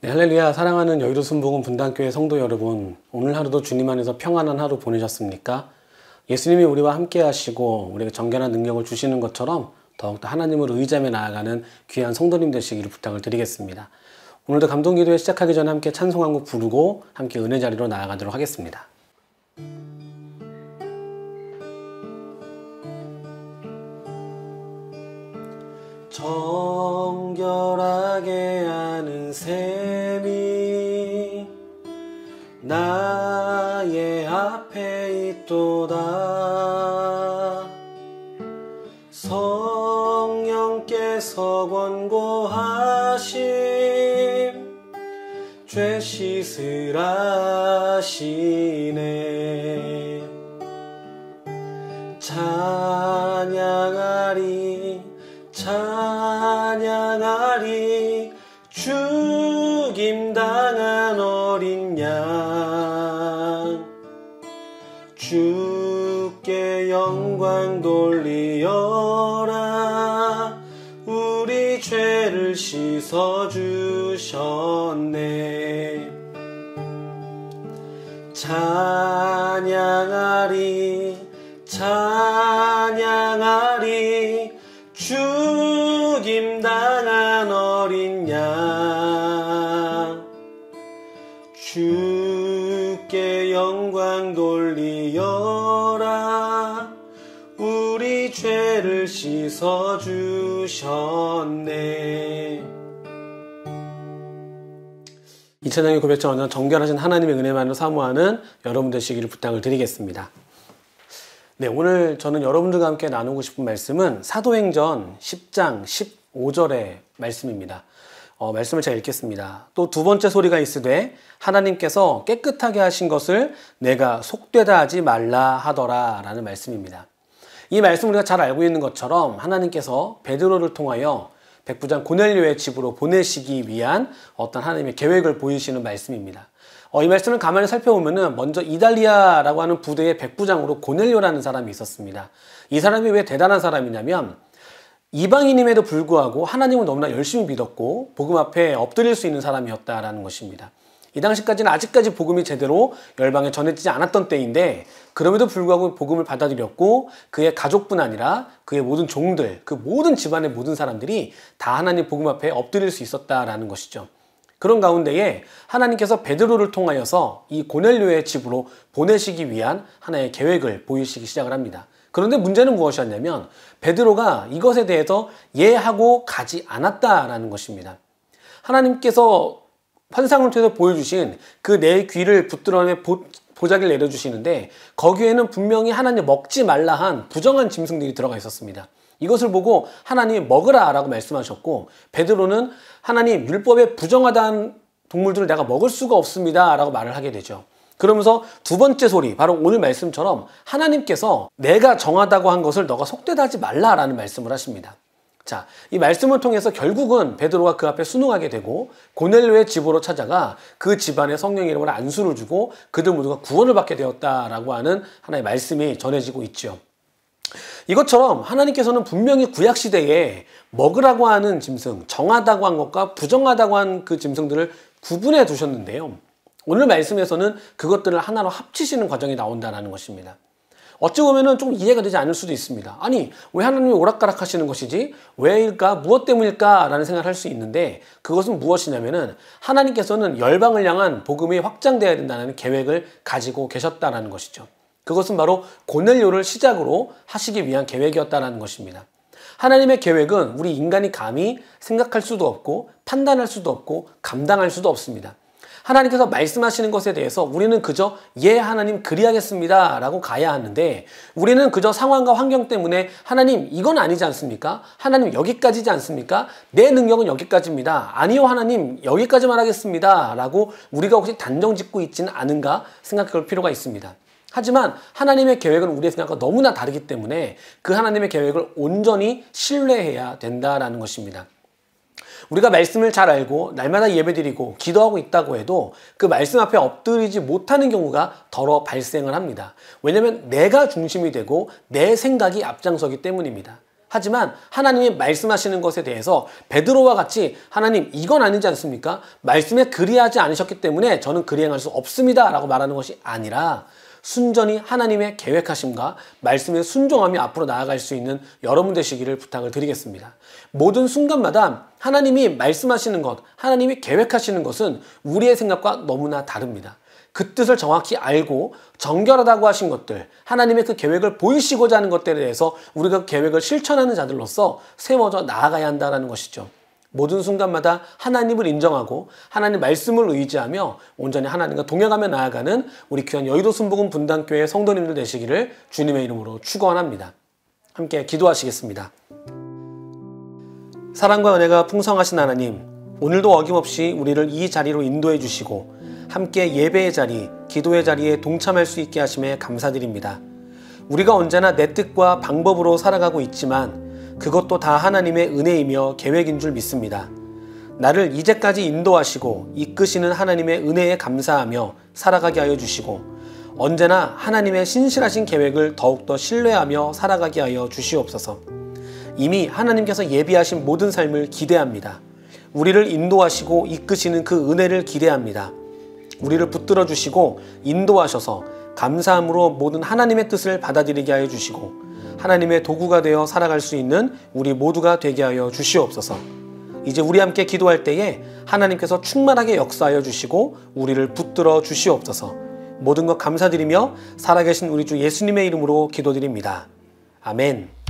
네, 할렐루야. 사랑하는 여의도 순복음 분당교회 성도 여러분, 오늘 하루도 주님 안에서 평안한 하루 보내셨습니까? 예수님이 우리와 함께 하시고 우리에게 정결한 능력을 주시는 것처럼 더욱더 하나님을 의지하며 나아가는 귀한 성도님 되시기를 부탁을 드리겠습니다. 오늘도 감동기도회 시작하기 전에 함께 찬송 한 곡 부르고 함께 은혜 자리로 나아가도록 하겠습니다. 정결하게 하는 셈이 나의 앞에 있도다. 성령께서 권고하심 죄 씻으라 하시네. 찬양하리 죽임당한 어린 양 주께 영광 돌리어라. 우리 죄를 씻어주셨네. 찬양하리 죽임당한 어린 양 주께 영광 돌리어라. 우리 죄를 씻어주셨네. 2000장의 고백처럼 정결하신 하나님의 은혜만을 사모하는 여러분 되시기를 부탁을 드리겠습니다. 네, 오늘 저는 여러분들과 함께 나누고 싶은 말씀은 사도행전 10장 15절의 말씀입니다. 말씀을 제가 읽겠습니다. 또 두 번째 소리가 있으되 하나님께서 깨끗하게 하신 것을 내가 속되다 하지 말라 하더라 라는 말씀입니다. 이 말씀 우리가 잘 알고 있는 것처럼 하나님께서 베드로를 통하여 백부장 고넬료의 집으로 보내시기 위한 어떤 하나님의 계획을 보이시는 말씀입니다. 이 말씀을 가만히 살펴보면은 먼저 이달리아라고 하는 부대의 백부장으로 고넬료라는 사람이 있었습니다. 이 사람이 왜 대단한 사람이냐면 이방인임에도 불구하고 하나님을 너무나 열심히 믿었고 복음 앞에 엎드릴 수 있는 사람이었다라는 것입니다. 이 당시까지는 아직까지 복음이 제대로 열방에 전해지지 않았던 때인데 그럼에도 불구하고 복음을 받아들였고 그의 가족뿐 아니라 그의 모든 종들, 그 모든 집안의 모든 사람들이 다 하나님 복음 앞에 엎드릴 수 있었다라는 것이죠. 그런 가운데에 하나님께서 베드로를 통하여서 이 고넬료의 집으로 보내시기 위한 하나의 계획을 보이시기 시작을 합니다. 그런데 문제는 무엇이었냐면 베드로가 이것에 대해서 예하고 가지 않았다라는 것입니다. 하나님께서 환상을 통해서 보여주신 그 내 귀를 붙들어내 보자기를 내려주시는데 거기에는 분명히 하나님 먹지 말라 한 부정한 짐승들이 들어가 있었습니다. 이것을 보고 하나님 먹으라 라고 말씀하셨고 베드로는 하나님 율법에 부정하다는 동물들을 내가 먹을 수가 없습니다 라고 말을 하게 되죠. 그러면서 두 번째 소리, 바로 오늘 말씀처럼 하나님께서 내가 정하다고 한 것을 너가 속되다 하지 말라 라는 말씀을 하십니다. 자, 이 말씀을 통해서 결국은 베드로가 그 앞에 순응하게 되고 고넬료의 집으로 찾아가 그 집안에 성령 이름으로 안수를 주고 그들 모두가 구원을 받게 되었다라고 하는 하나의 말씀이 전해지고 있죠. 이것처럼 하나님께서는 분명히 구약시대에 먹으라고 하는 짐승, 정하다고 한 것과 부정하다고 한 그 짐승들을 구분해 두셨는데요. 오늘 말씀에서는 그것들을 하나로 합치시는 과정이 나온다는 것입니다. 어찌 보면 좀 이해가 되지 않을 수도 있습니다. 아니, 왜 하나님이 오락가락 하시는 것이지? 왜일까? 무엇 때문일까? 라는 생각을 할 수 있는데 그것은 무엇이냐면은 하나님께서는 열방을 향한 복음이 확장되어야 된다는 계획을 가지고 계셨다는 것이죠. 그것은 바로 고넬료를 시작으로 하시기 위한 계획이었다는 것입니다. 하나님의 계획은 우리 인간이 감히 생각할 수도 없고 판단할 수도 없고 감당할 수도 없습니다. 하나님께서 말씀하시는 것에 대해서 우리는 그저 예 하나님 그리하겠습니다 라고 가야 하는데 우리는 그저 상황과 환경 때문에 하나님 이건 아니지 않습니까? 하나님 여기까지지 않습니까? 내 능력은 여기까지입니다. 아니요 하나님 여기까지만 하겠습니다 라고 우리가 혹시 단정 짓고 있지는 않은가 생각해 볼 필요가 있습니다. 하지만 하나님의 계획은 우리의 생각과 너무나 다르기 때문에 그 하나님의 계획을 온전히 신뢰해야 된다라는 것입니다. 우리가 말씀을 잘 알고 날마다 예배드리고 기도하고 있다고 해도 그 말씀 앞에 엎드리지 못하는 경우가 더러 발생을 합니다. 왜냐하면 내가 중심이 되고 내 생각이 앞장서기 때문입니다. 하지만 하나님이 말씀하시는 것에 대해서 베드로와 같이 하나님 이건 아니지 않습니까? 말씀에 그리하지 않으셨기 때문에 저는 그리 행할 수 없습니다 라고 말하는 것이 아니라 순전히 하나님의 계획하심과 말씀에 순종하며 앞으로 나아갈 수 있는 여러분 되시기를 부탁을 드리겠습니다. 모든 순간마다 하나님이 말씀하시는 것, 하나님이 계획하시는 것은 우리의 생각과 너무나 다릅니다. 그 뜻을 정확히 알고 정결하다고 하신 것들, 하나님의 그 계획을 보이시고자 하는 것들에 대해서 우리가 그 계획을 실천하는 자들로서 세워져 나아가야 한다는 것이죠. 모든 순간마다 하나님을 인정하고 하나님 말씀을 의지하며 온전히 하나님과 동행하며 나아가는 우리 귀한 여의도 순복음 분당교회 성도님들 되시기를 주님의 이름으로 축원합니다. 함께 기도하시겠습니다. 사랑과 은혜가 풍성하신 하나님, 오늘도 어김없이 우리를 이 자리로 인도해 주시고 함께 예배의 자리, 기도의 자리에 동참할 수 있게 하심에 감사드립니다. 우리가 언제나 내 뜻과 방법으로 살아가고 있지만 그것도 다 하나님의 은혜이며 계획인 줄 믿습니다. 나를 이제까지 인도하시고 이끄시는 하나님의 은혜에 감사하며 살아가게 하여 주시고 언제나 하나님의 신실하신 계획을 더욱더 신뢰하며 살아가게 하여 주시옵소서. 이미 하나님께서 예비하신 모든 삶을 기대합니다. 우리를 인도하시고 이끄시는 그 은혜를 기대합니다. 우리를 붙들어 주시고 인도하셔서 감사함으로 모든 하나님의 뜻을 받아들이게 하여 주시고 하나님의 도구가 되어 살아갈 수 있는 우리 모두가 되게 하여 주시옵소서. 이제 우리 함께 기도할 때에 하나님께서 충만하게 역사하여 주시고 우리를 붙들어 주시옵소서. 모든 것 감사드리며 살아계신 우리 주 예수님의 이름으로 기도드립니다. 아멘.